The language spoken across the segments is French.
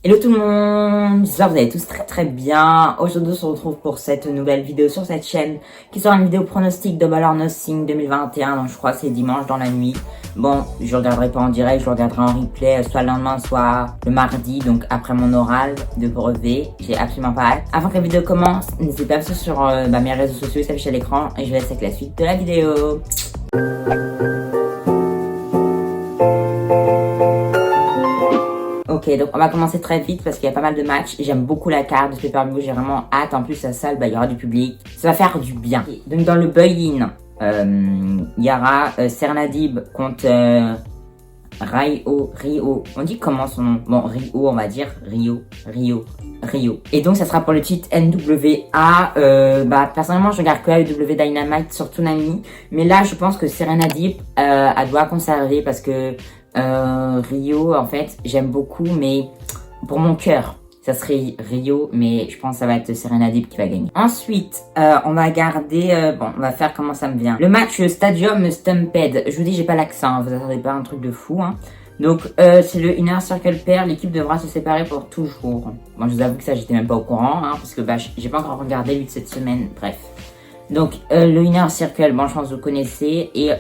Hello tout le monde, j'espère que vous allez tous très bien. Aujourd'hui on se retrouve pour cette nouvelle vidéo sur cette chaîne qui sera une vidéo pronostic de Double or Nothing 2021, donc je crois que c'est dimanche dans la nuit. Bon, je regarderai pas en direct, je regarderai en replay soit le lendemain soit le mardi, donc après mon oral de brevet. J'ai absolument pas hâte. Avant que la vidéo commence, n'hésitez pas à me suivre sur mes réseaux sociaux, ils s'affichent à l'écran et je vous laisse avec la suite de la vidéo. Ok, donc on va commencer très vite parce qu'il y a pas mal de matchs. J'aime beaucoup la carte de pay-per-view, j'ai vraiment hâte. En plus, la salle, il y aura du public. Ça va faire du bien. Donc dans le buy-in, il y aura Cernadib contre Rio. On dit comment son nom? Bon, Rio, on va dire Rio. Et donc ça sera pour le titre NWA. Personnellement, je regarde que AEW Dynamite sur Toonami. Mais là, je pense que Cernadib, elle doit conserver parce que Rio, en fait, j'aime beaucoup, mais pour mon cœur, ça serait Rio, mais je pense que ça va être Cernadib qui va gagner. Ensuite, on va garder, on va faire comment ça me vient. Le match Stadium Stampede. Je vous dis, j'ai pas l'accent, hein, vous attendez pas un truc de fou, hein. Donc, c'est le Inner Circle Pair, l'équipe devra se séparer pour toujours. Bon, je vous avoue que ça, j'étais même pas au courant, hein, parce que j'ai pas encore regardé lui de cette semaine, bref. Donc, le Inner Circle, bon, je pense que vous connaissez, et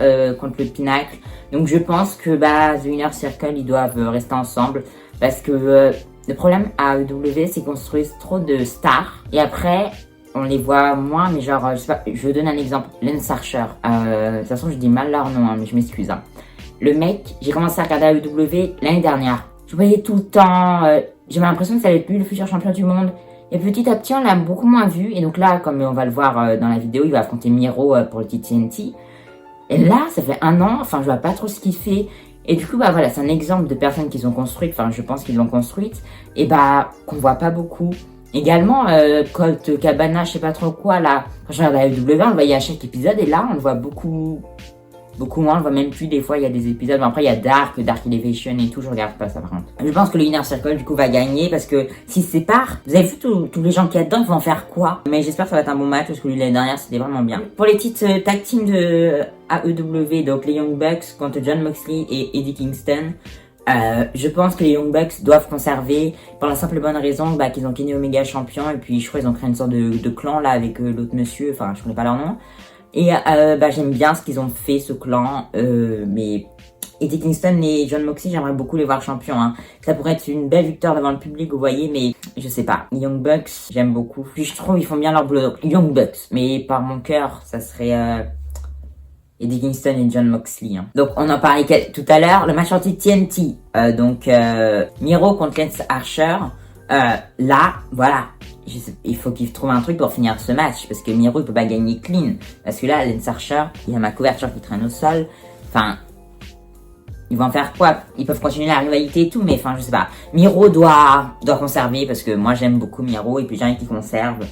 contre le Pinacle. Donc, je pense que The Inner Circle, ils doivent rester ensemble, parce que le problème à AEW, c'est qu'on construise trop de stars, et après, on les voit moins, mais genre, je sais pas, je vous donne un exemple, Lance Archer. De toute façon, je dis mal leur nom, hein, mais je m'excuse, hein. Le mec, j'ai commencé à regarder AEW l'année dernière. Je voyais tout le temps, j'avais l'impression que ça allait être lui le futur champion du monde. Et petit à petit, on l'a beaucoup moins vu. Et donc là, comme on va le voir dans la vidéo, il va affronter Miro pour le titre TNT. Et là, ça fait 1 an, enfin, je vois pas trop ce qu'il fait. Et du coup, voilà, c'est un exemple de personnes qui sont construites, enfin, je pense qu'ils l'ont construite, et qu'on voit pas beaucoup. Également, Colt Cabana, je sais pas trop quoi, là, quand je regarde la AEW, on le voyait à chaque épisode, et là, on le voit beaucoup moins, on le voit même plus, des fois, il y a des épisodes, bon, après, il y a Dark Elevation et tout, je regarde pas ça, par contre. Je pense que le Inner Circle, du coup, va gagner, parce que s'ils se séparent, vous avez vu tous les gens qu'il y a dedans, ils vont faire quoi? Mais j'espère que ça va être un bon match, parce que lui, l'année dernière, c'était vraiment bien. Pour les titres tag team de AEW, donc les Young Bucks contre Jon Moxley et Eddie Kingston, je pense que les Young Bucks doivent conserver pour la simple bonne raison qu'ils ont Kenny Omega champion, et puis je crois qu'ils ont créé une sorte de clan, là, avec l'autre monsieur, enfin, je connais pas leur nom. Et j'aime bien ce qu'ils ont fait, ce clan, mais Eddie Kingston et Jon Moxley, j'aimerais beaucoup les voir champions, hein. Ça pourrait être une belle victoire devant le public, vous voyez, mais je sais pas. Les Young Bucks, j'aime beaucoup. Puis je trouve ils font bien leur boulot. Young Bucks, mais par mon cœur, ça serait Eddie Kingston et Jon Moxley, hein. Donc on en parlait tout à l'heure, le match anti TNT, Miro contre Lance Archer, là, voilà. Il faut qu'il trouve un truc pour finir ce match, parce que Miro il peut pas gagner clean, parce que là Lance Archer, il y a ma couverture qui traîne au sol, enfin, ils vont faire quoi? Ils peuvent continuer la rivalité et tout, mais enfin je sais pas. Miro doit conserver, parce que moi j'aime beaucoup Miro, et puis j'ai envie qu'il conserve.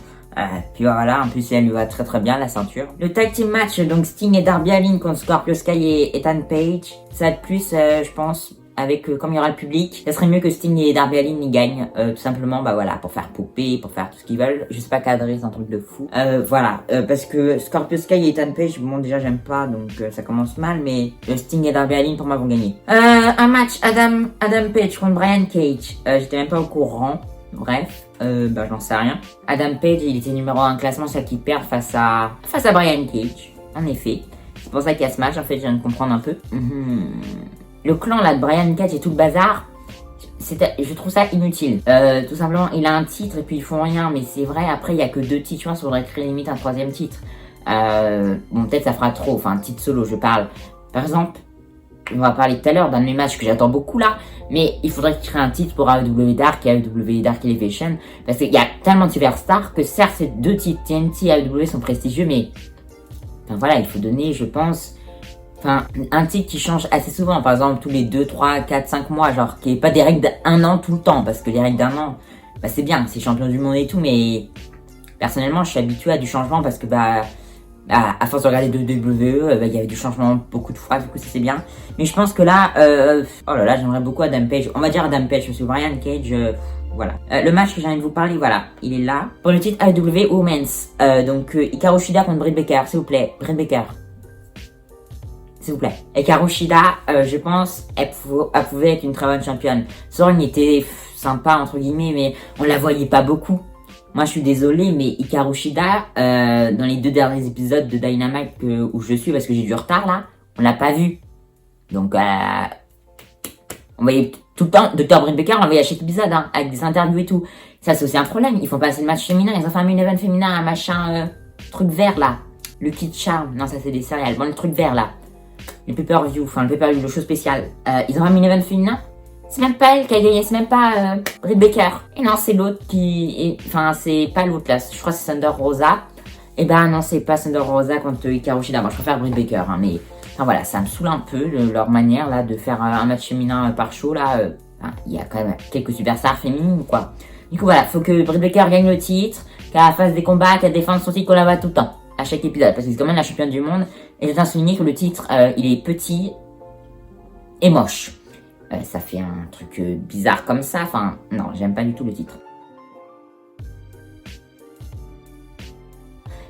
Puis voilà, en plus elle lui va très bien la ceinture. Le tag team match, donc Sting et Darby Allin contre Scorpio Sky et Ethan Page, ça va être plus, je pense, avec comme il y aura le public, ça serait mieux que Sting et Darby Allin y gagnent, tout simplement, pour faire poupée, pour faire tout ce qu'ils veulent. Je sais pas cadrer, c'est un truc de fou. Parce que Scorpio Sky et Ethan Page, bon déjà j'aime pas, donc ça commence mal, mais Sting et Darby Allin pour moi vont gagner. Un match Adam Page contre Brian Cage, j'étais même pas au courant. Bref, j'en sais rien. Adam Page, il était numéro 1 classement, c'est qu'il perd face à Brian Cage. En effet. C'est pour ça qu'il y a ce match, en fait, je viens de comprendre un peu. Le clan, là, de Brian Cage et tout le bazar, je trouve ça inutile. Tout simplement, il a un titre et puis ils font rien, mais c'est vrai, après, il y a que 2 titres, je pense, faudrait créer limite un 3e titre. Peut-être ça fera trop, enfin, un titre solo, je parle. Par exemple, on va parler tout à l'heure d'un de mes matchs que j'attends beaucoup là, mais il faudrait créer un titre pour AEW Dark et AEW Dark Elevation, parce qu'il y a tellement de superstars que certes ces 2 titres TNT et AEW sont prestigieux, mais il faut donner, je pense, un titre qui change assez souvent, par exemple tous les 2, 3, 4, 5 mois, genre qui est pas des règles d'1 an tout le temps, parce que les règles d'1 an, c'est bien, c'est champion du monde et tout, mais personnellement je suis habitué à du changement parce que à force de regarder WWE, il y avait du changement beaucoup de fois, du coup ça c'est bien. Mais je pense que là, j'aimerais beaucoup Adam Page. On va dire Adam Page, parce que Brian Cage, voilà. Le match que j'ai envie de vous parler, voilà, il est là. Pour le titre AEW Women's, Hikaru Shida contre Britt Baker, s'il vous plaît, Britt Baker. S'il vous plaît. Et Hikaru Shida, je pense, elle pouvait être une très bonne championne. Son règne était sympa entre guillemets, mais on la voyait pas beaucoup. Moi, je suis désolée, mais Hikaru Shida, dans les 2 derniers épisodes de Dynamite où je suis, parce que j'ai du retard là, on l'a pas vu. Donc, on voyait tout le temps, Dr. Britt Baker, on la voyait à chaque épisode, hein, avec des interviews et tout. Ça, c'est aussi un problème. Ils font passer le match féminin, ils ont fait un main event féminin, un machin, truc vert là. Le Kid Charm. Non, ça c'est des céréales. Bon, le truc vert là. Le pay-per-view, le show spécial. Ils ont un main event féminin. C'est même pas elle qui a gagné, c'est même pas Britt Baker. Et non, c'est l'autre Enfin, c'est pas l'autre là. Je crois que c'est Thunder Rosa. Et ben non, c'est pas Thunder Rosa contre Hikaru Shida. Moi, je préfère Britt Baker, hein, mais... Enfin voilà, ça me saoule un peu leur manière là de faire un match féminin par show là. Il y a quand même quelques superstars féminines quoi. Du coup voilà, faut que Britt Baker gagne le titre, qu'elle fasse des combats, qu'elle défende son titre qu'on la voit tout le temps, à chaque épisode, parce que c'est quand même la championne du monde. Et je tiens à souligner que le titre, il est petit et moche. Ça fait un truc bizarre comme ça, enfin non, j'aime pas du tout le titre.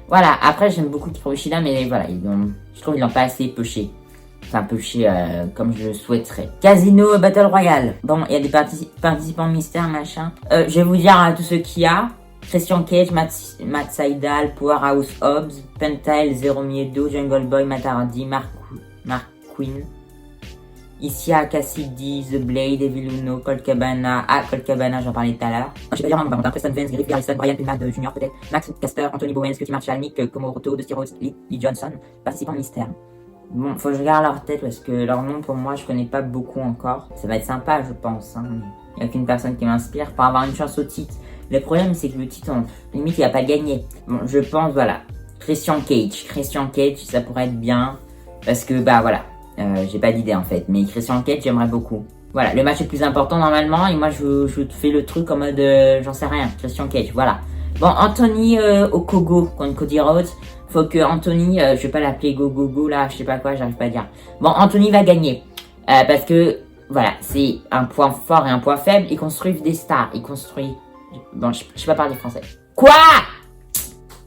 Voilà, après j'aime beaucoup Hikaru Shida, mais voilà, je trouve qu'ils l'ont pas assez pushé. Enfin, pushé comme je le souhaiterais. Casino Battle Royale. Bon, il y a des participants mystères, machin. Je vais vous dire tous ceux qu'il y a. Christian Cage, Matt Sydal, Powerhouse Hobbs, Pentail, Zero Miedo, Jungle Boy, Matt Hardy, Mark Quinn, Isia, Cassidy, The Blade, Evil Uno, Colt Cabana. Ah, Colt Cabana, j'en parlais tout à l'heure. Je vais pas dire un nom, Preston Vance, Griff Garrison, Brian Pillman Jr. peut-être, Max Caster, Anthony Bowens, Scotty Marshall, Nick Komoroto, Dusty Rhodes, Lee Johnson, participants mystères. Bon, faut que je regarde leur tête parce que leur nom, pour moi, je connais pas beaucoup encore. Ça va être sympa, je pense, hein, mais il n'y a qu'une personne qui m'inspire pour avoir une chance au titre. Le problème, c'est que le titre, limite, il va pas gagner. Bon, je pense, voilà. Christian Cage, ça pourrait être bien. Parce que, bah, voilà. J'ai pas d'idée, en fait. Mais Christian Cage, j'aimerais beaucoup. Voilà, le match est le plus important, normalement. Et moi, je fais le truc en mode, j'en sais rien. Christian Cage, voilà. Bon, Anthony Okogo contre Cody Rhodes. Faut que Anthony, je vais pas l'appeler Go là, je sais pas quoi, j'arrive pas à dire. Bon, Anthony va gagner. Parce que, voilà, c'est un point fort et un point faible. Ils construisent des stars. Ils construisent... Bon, je sais pas parler français. Quoi?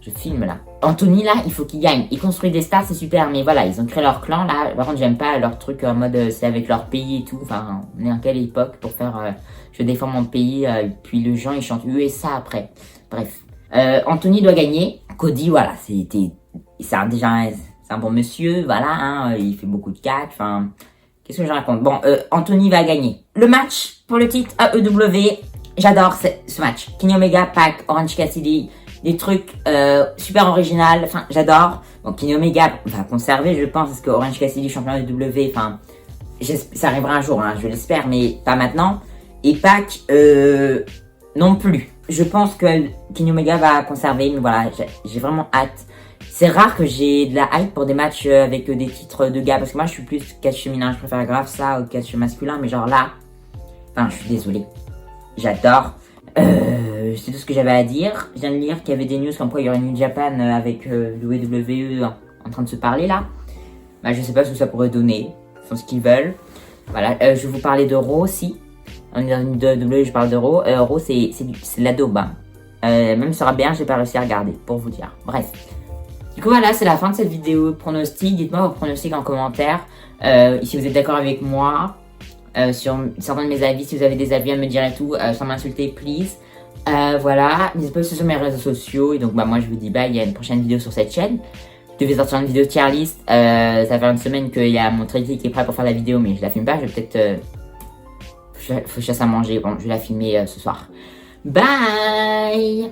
Je filme là. Anthony là, il faut qu'il gagne. Ils construisent des stars, c'est super. Mais voilà, ils ont créé leur clan là. Par contre, j'aime pas leur truc en mode c'est avec leur pays et tout. Enfin, on est en quelle époque pour faire je défends mon pays. Puis les gens ils chantent USA après. Bref. Anthony doit gagner. Cody, voilà, c'est un bon monsieur, voilà, hein, il fait beaucoup de cac, enfin, qu'est-ce que je raconte? Bon, Anthony va gagner. Le match pour le titre AEW, j'adore ce match. Kenny Omega, Pac, Orange Cassidy, des trucs super original, enfin, j'adore. Bon, Kenny Omega va conserver, je pense, parce que Orange Cassidy, champion AEW, enfin, ça arrivera un jour, hein, je l'espère, mais pas maintenant. Et Pac, non plus. Je pense que Kenny Omega va conserver, mais voilà, j'ai vraiment hâte. C'est rare que j'ai de la hype pour des matchs avec des titres de gars, parce que moi je suis plus catch féminin, je préfère grave ça au catch masculin, mais genre là, enfin je suis désolée, j'adore. C'est tout ce que j'avais à dire. Je viens de lire qu'il y avait des news comme quoi il y aurait New Japan avec WWE en train de se parler là. Bah je sais pas ce que ça pourrait donner, ils font ce qu'ils veulent. Voilà, je vais vous parler de Raw aussi. On est dans une WWE, je parle de Raw. Raw, c'est de la daube. Hein. Même sur ABN, j'ai pas réussi à regarder, pour vous dire. Bref. Du coup, voilà, c'est la fin de cette vidéo pronostic. Dites-moi vos pronostics en commentaire. Si vous êtes d'accord avec moi sur certains de mes avis. Si vous avez des avis à me dire et tout, sans m'insulter, please. Voilà. N'hésitez pas sur mes réseaux sociaux. Et donc, bah, moi, je vous dis bye. Il y a une prochaine vidéo sur cette chaîne. Je devais sortir une vidéo tier list. Ça fait une semaine qu'il y a mon traiteur qui est prêt pour faire la vidéo, mais je la filme pas. Je vais peut-être... faut que je fasse à manger. Bon, je vais la filmer ce soir. Bye!